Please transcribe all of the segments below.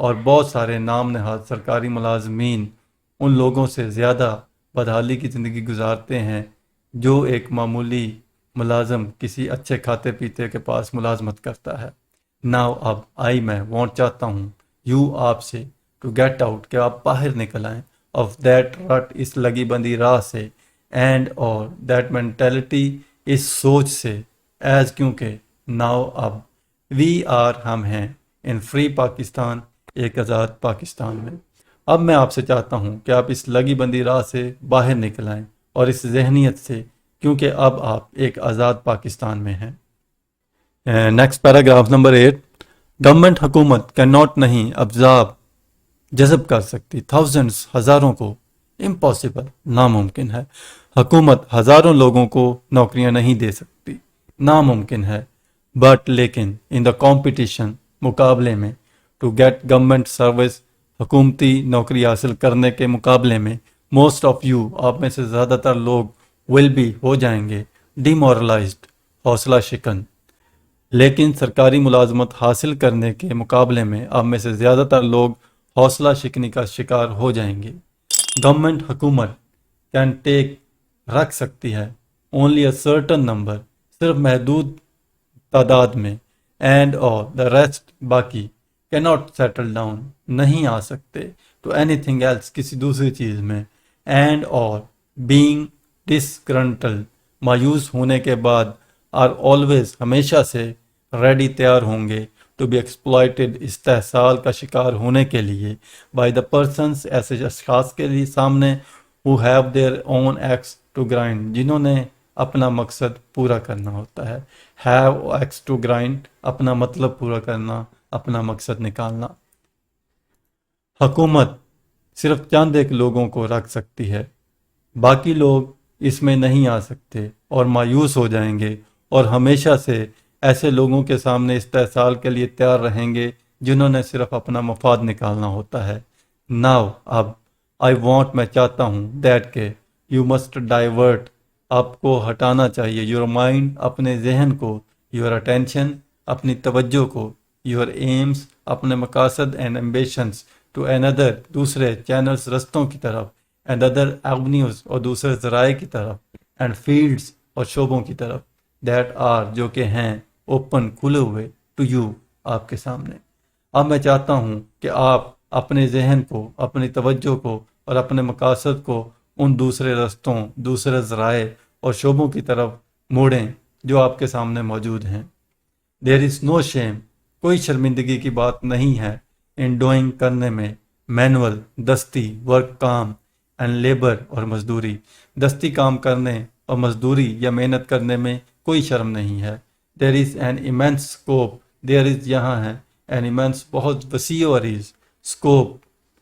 اور بہت سارے نام نہاد سرکاری ملازمین ان لوگوں سے زیادہ بدحالی کی زندگی گزارتے ہیں جو ایک معمولی ملازم کسی اچھے کھاتے پیتے کے پاس ملازمت کرتا ہے۔ ناؤ اب میں وانٹ چاہتا ہوں یو آپ سے ٹو گیٹ آؤٹ کہ آپ باہر نکل آئیں آف دیٹ رٹ اس لگی بندی راہ سے اینڈ اور دیٹ مینٹیلٹی اس سوچ سے ایز کیونکہ ناؤ اب وی آر ہم ہیں ان فری پاکستان ایک آزاد پاکستان میں۔ اب میں آپ سے چاہتا ہوں کہ آپ اس لگی بندی راہ سے باہر نکل آئیں اور اس ذہنیت سے کیونکہ اب آپ ایک آزاد پاکستان میں ہیں۔ نیکسٹ پیراگراف نمبر 8، گورنمنٹ حکومت کین ناٹ نہیں ابزارب جذب کر سکتی تھاؤزنڈس ہزاروں کو، امپاسبل ناممکن ہے، حکومت ہزاروں لوگوں کو نوکریاں نہیں دے سکتی، ناممکن ہے، بٹ لیکن ان دا کمپٹیشن مقابلے میں ٹو گیٹ گورنمنٹ سروس حکومتی نوکری حاصل کرنے کے مقابلے میں موسٹ آف یو آپ میں سے زیادہ تر لوگ ول بھی ہو جائیں گے ڈی مورلائزڈ حوصلہ شکن، لیکن سرکاری ملازمت حاصل کرنے کے مقابلے میں آپ میں سے زیادہ تر لوگ حوصلہ شکنی کا شکار ہو جائیں گے۔ گورنمنٹ حکومت کین ٹیک رکھ سکتی ہے اونلی اے سرٹن نمبر صرف محدود تعداد میں، اینڈ اور دا ریسٹ باقی کی ناٹ سیٹل ڈاؤن نہیں آ سکتے ٹو اینی تھنگ ایلس کسی دوسری چیز میں، اینڈ اور بینگ ڈسگرنٹل مایوس ہونے کے بعد آر آلویز ہمیشہ سے ریڈی تیار ہوں گے ٹو بی ایکسپلائٹڈ استحصال کا شکار ہونے کے لیے بائی دا پرسنس ایسے اشخاص کے لیے سامنے who have their own axe to grind جنہوں نے اپنا مقصد پورا کرنا ہوتا ہے، have axe to grind اپنا مطلب پورا کرنا، اپنا مقصد نکالنا۔ حکومت صرف چند ایک لوگوں کو رکھ سکتی ہے، باقی لوگ اس میں نہیں آ سکتے اور مایوس ہو جائیں گے اور ہمیشہ سے ایسے لوگوں کے سامنے استحصال کے لیے تیار رہیں گے جنہوں نے صرف اپنا مفاد نکالنا ہوتا ہے۔ ناؤ اب آئی وانٹ میں چاہتا ہوں دیٹ کہ یو مسٹ ڈائیورٹ آپ کو ہٹانا چاہیے یور مائنڈ اپنے ذہن کو، یور اٹینشن اپنی توجہ کو، یور ایمس اپنے مقاصد اینڈ ایمبیشنس ٹو اندر دوسرے چینلز رستوں کی طرف، اینڈ ادر ایونیوز اور دوسرے ذرائع کی طرف، اینڈ فیلڈز اور شعبوں کی طرف دیٹ آر جو کہ ہیں اوپن کھلے ہوئے ٹو یو آپ کے سامنے۔ اب میں چاہتا ہوں کہ آپ اپنے ذہن کو، اپنی توجہ کو اور اپنے مقاصد کو ان دوسرے رستوں، دوسرے ذرائع اور شعبوں کی طرف موڑیں جو آپ کے سامنے موجود ہیں۔ دیر از نو شیم کوئی شرمندگی کی بات نہیں ہے ان ڈوئنگ کرنے میں، مینول دستی ورک کام اینڈ لیبر اور مزدوری، دستی کام کرنے اور مزدوری یا محنت کرنے میں کوئی شرم نہیں ہے۔ دیر از این ایمنس اسکوپ، دیر از یہاں ہے این ایمنس بہت وسیع و عریض، اسکوپ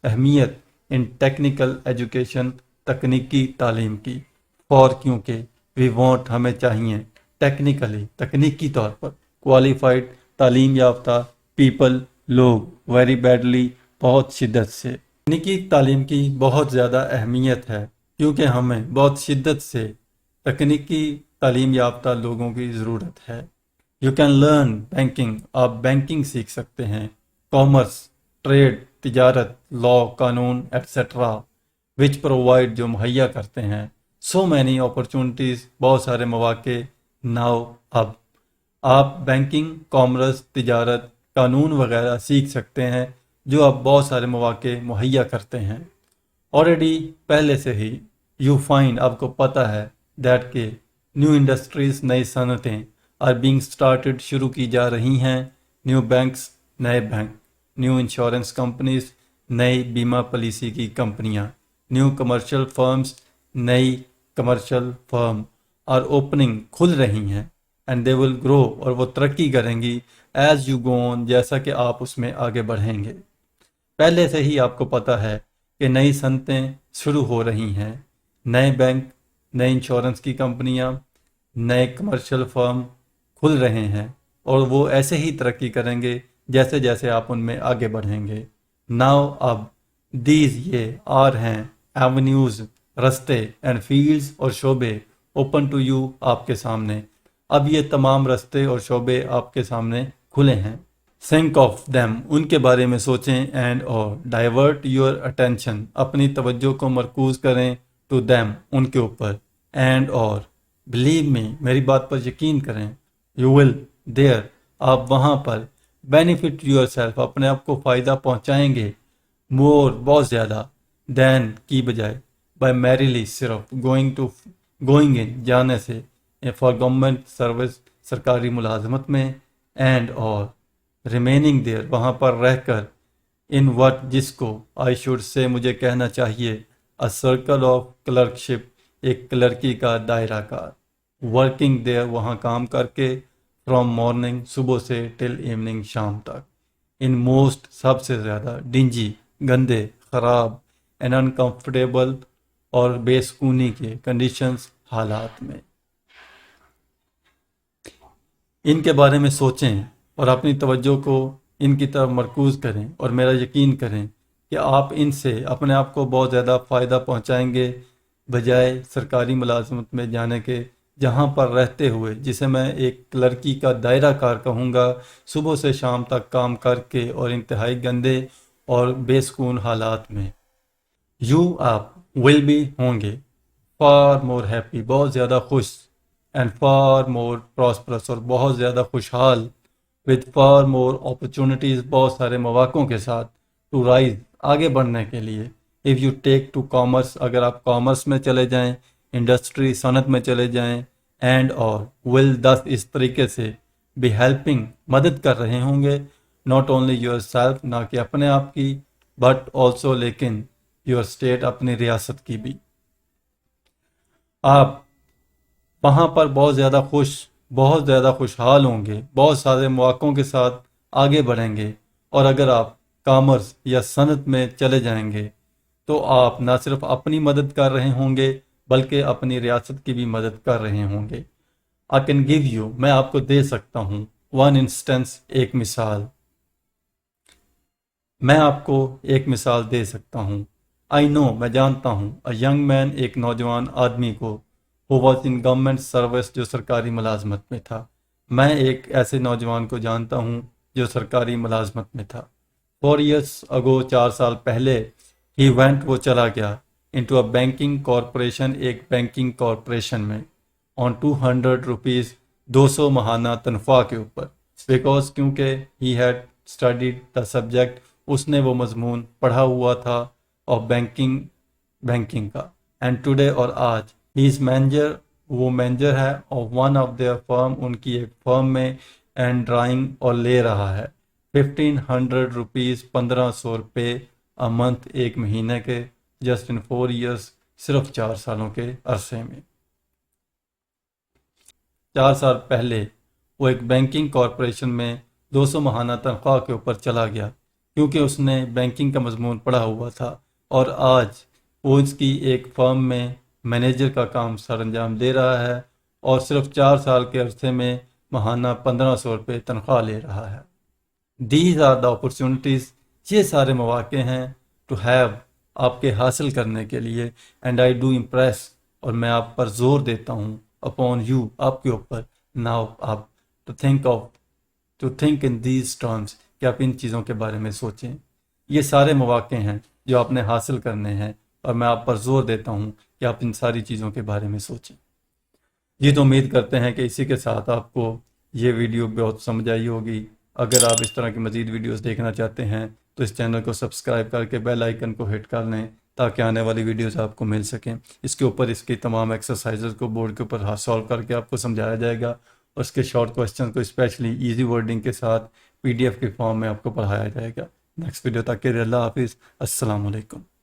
اہمیت ان ٹیکنیکل ایجوکیشن تکنیکی تعلیم کی، فار کیونکہ وی وانٹ ہمیں چاہیے ٹیکنیکلی تکنیکی طور پر کوالیفائڈ تعلیم یافتہ پیپل لوگ ویری بیڈلی بہت شدت سے۔ تکنیکی تعلیم کی بہت زیادہ اہمیت ہے کیونکہ ہمیں بہت شدت سے تکنیکی تعلیم یافتہ لوگوں کی ضرورت ہے۔ یو کین لرن بینکنگ، آپ بینکنگ سیکھ سکتے ہیں، کامرس، ٹریڈ، تجارت، لا، قانون ایٹسٹرا، وچ پرووائڈ جو مہیا کرتے ہیں، سو مینی اپرچونٹیز بہت سارے مواقع، ناؤ اب آپ بینکنگ، کامرس، تجارت، قانون وغیرہ سیکھ سکتے ہیں جو اب بہت سارے مواقع مہیا کرتے ہیں۔ آلریڈی پہلے سے ہی یو فائنڈ آپ کو پتہ ہے دیٹ کہ نیو انڈسٹریز نئی صنعتیں آر بینگ سٹارٹڈ شروع کی جا رہی ہیں، نیو بینکس نئے بینک، نیو انشورنس کمپنیز نئی بیمہ پالیسی کی کمپنیاں، نیو کمرشل فرمز نئی کمرشل فرم آر اوپننگ کھل رہی ہیں، اینڈ دے ول گرو اور وہ ترقی کریں گی ایز یو گو آن جیسا کہ آپ اس میں آگے بڑھیں گے۔ پہلے سے ہی آپ کو پتہ ہے کہ نئی صنعتیں شروع ہو رہی ہیں، نئے بینک، نئے انشورنس کی کمپنیاں، نئے کمرشل فرم کھل رہے ہیں اور وہ ایسے ہی ترقی کریں گے جیسے جیسے آپ ان میں آگے بڑھیں گے۔ ناؤ اب دیز یہ آر ہیں ایونیوز رستے اینڈ فیلڈز اور شعبے اوپن ٹو یو آپ کے سامنے، اب یہ تمام رستے اور شعبے آپ کے سامنے کھلے ہیں۔ think of them ان کے بارے میں سوچیں and اور divert your attention اپنی توجہ کو مرکوز کریں to them ان کے اوپر and اور believe me میری بات پر یقین کریں you will there آپ وہاں پر benefit yourself اپنے آپ کو فائدہ پہنچائیں گے more بہت زیادہ than کی بجائے by merely صرف going in جانے سے for government service سرکاری ملازمت میں and اور remaining there وہاں پر رہ کر in what جس کو I should say مجھے کہنا چاہیے a circle of clerkship ایک کلرکی کا دائرہ کار working there وہاں کام کر کے from morning صبح سے till evening شام تک in most سب سے زیادہ dingy گندے خراب and uncomfortable اور بے سکونی کے conditions حالات میں ان کے بارے میں سوچیں اور اپنی توجہ کو ان کی طرف مرکوز کریں اور میرا یقین کریں کہ آپ ان سے اپنے آپ کو بہت زیادہ فائدہ پہنچائیں گے بجائے سرکاری ملازمت میں جانے کے جہاں پر رہتے ہوئے جسے میں ایک کلرکی کا دائرہ کار کہوں گا صبح سے شام تک کام کر کے اور انتہائی گندے اور بے سکون حالات میں آپ ول بھی ہوں گے فار مور ہیپی بہت زیادہ خوش اینڈ فار مور پراسپرس اور بہت زیادہ خوشحال with far more opportunities بہت سارے مواقعوں کے ساتھ to rise آگے بڑھنے کے لیے if you take to commerce اگر آپ کامرس میں چلے جائیں انڈسٹری صنعت میں چلے جائیں and اور will thus اس طریقے سے be helping مدد کر رہے ہوں گے not only yourself نہ کہ اپنے آپ کی but also لیکن your state اپنی ریاست کی بھی آپ وہاں پر بہت زیادہ خوشحال ہوں گے بہت سارے مواقعوں کے ساتھ آگے بڑھیں گے اور اگر آپ کامرس یا صنعت میں چلے جائیں گے تو آپ نہ صرف اپنی مدد کر رہے ہوں گے بلکہ اپنی ریاست کی بھی مدد کر رہے ہوں گے I can give you میں آپ کو دے سکتا ہوں one instance ایک مثال میں آپ کو ایک مثال دے سکتا ہوں I know میں جانتا ہوں a young man ایک نوجوان آدمی کو who was in government service جو سرکاری ملازمت میں تھا میں ایک ایسے نوجوان کو جانتا ہوں جو سرکاری ملازمت میں تھا 4 years ago 4 سال پہلے he went وہ چلا گیا into a banking corporation ایک بینکنگ کارپوریشن میں on 200 rupees 200 ماہانہ تنخواہ کے اوپر because کیونکہ he had studied the subject اس نے وہ مضمون پڑھا ہوا تھا of بینکنگ کا and today اور آج he is manager وہ مینیجر ہے of one of their firm ان کی ایک فرم میں and drawing اور لے رہا ہے 1500 rupees 1500 روپے a month ایک مہینے کے just in 4 years صرف 4 سالوں کے عرصے میں 4 سال پہلے وہ ایک بینکنگ کارپوریشن میں 200 ماہانہ تنخواہ کے اوپر چلا گیا کیونکہ اس نے بینکنگ کا مضمون پڑھا ہوا تھا اور آج وہ اس کی ایک فرم میں مینیجر کا کام سر انجام دے رہا ہے اور صرف 4 سال کے عرصے میں ماہانہ 1500 روپے تنخواہ لے رہا ہے دیز آر دا اپرچونٹیز یہ سارے مواقع ہیں ٹو ہیو آپ کے حاصل کرنے کے لیے اینڈ آئی ڈو امپریس اور میں آپ پر زور دیتا ہوں اپون یو آپ کے اوپر ناؤ آپ to think in these terms کہ آپ ان چیزوں کے بارے میں سوچیں یہ سارے مواقع ہیں جو آپ نے حاصل کرنے ہیں اور میں آپ پر زور دیتا ہوں کہ آپ ان ساری چیزوں کے بارے میں سوچیں تو امید کرتے ہیں کہ اسی کے ساتھ آپ کو یہ ویڈیو بہت سمجھ آئی ہوگی اگر آپ اس طرح کی مزید ویڈیوز دیکھنا چاہتے ہیں تو اس چینل کو سبسکرائب کر کے بیل آئیکن کو ہٹ کر لیں تاکہ آنے والی ویڈیوز آپ کو مل سکیں اس کے اوپر اس کی تمام ایکسرسائزز کو بورڈ کے اوپر سالو کر کے آپ کو سمجھایا جائے گا اور اس کے شارٹ کوسچن کو اسپیشلی ایزی ورڈنگ کے ساتھ PDF کے فارم میں آپ کو پڑھایا جائے گا نیکسٹ ویڈیو تک کے لیے اللہ حافظ السلام علیکم